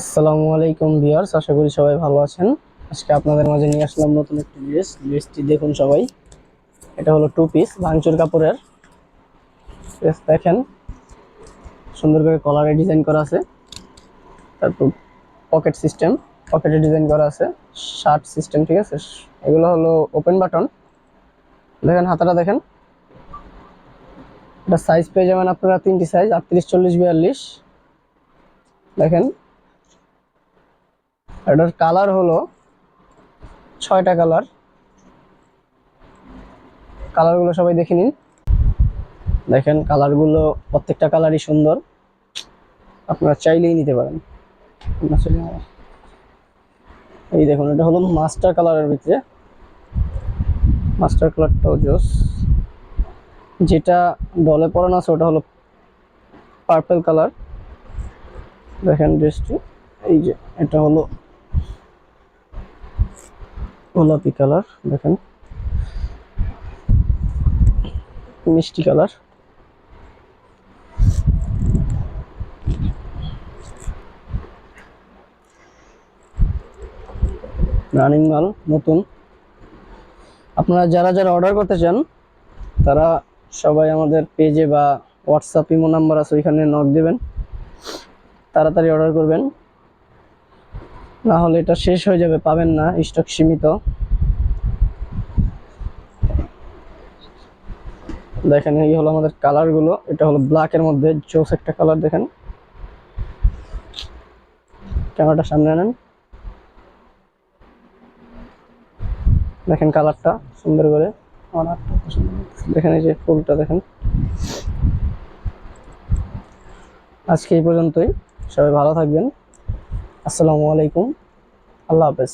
আসসালামু আলাইকুম ভিউয়ার্স, আশা করি সবাই ভালো আছেন। আজকে আপনাদের মাঝে নিয়ে আসলাম নতুন একটি ড্রেসটি দেখুন সবাই। এটা হলো টু পিস ভাঙচুর কাপড়ের ড্রেস। দেখেন সুন্দর করে কলারে ডিজাইন করা আছে, তারপর পকেট সিস্টেম, পকেটে ডিজাইন করা আছে, শার্ট সিস্টেম, ঠিক আছে। এগুলো হলো ওপেন বাটন। দেখেন হাতাটা দেখেন। এটা সাইজ পেয়ে যাবেন আপনারা তিনটি সাইজ, 38, 40, 42। দেখেন এটার কালার হলো 6টা কালার। কালারগুলো সবাই দেখে নিন। দেখেন কালারগুলো প্রত্যেকটা কালারই সুন্দর, আপনারা চাইলেই নিতে পারেন। এই দেখুন, এটা হলো মাস্টার কালারের ভিতরে। মাস্টার কালারটাও জোস। যেটা ডলে পরানো আছে ওটা হলো পার্পল কালার। দেখেন ড্রেসটি, এই যে এটা হলো গোলাপি কালার। দেখেন মিষ্টি কালার। রানিং মাল, নতুন। আপনারা যারা যারা অর্ডার করতে চান তারা সবাই আমাদের পেজে বা হোয়াটসঅ্যাপ ইমো নাম্বার আছে, ওইখানে নক দেবেন। তাড়াতাড়ি অর্ডার করবেন, না হলে এটা শেষ হয়ে যাবে, পাবেন না, স্টক সীমিত। দেখেন এই হলো আমাদের কালারগুলো। এটা হলো ব্ল্যাকের মধ্যে জোস একটা কালার। দেখেন ক্যামেরাটা সামনে আনেন। দেখেন কালারটা সুন্দর করে। দেখেন এই যে ফুলটা দেখেন। আজকে এই পর্যন্তই, সবাই ভালো থাকবেন। আসসালামু আলাইকুম, আল্লাহ হাফেজ।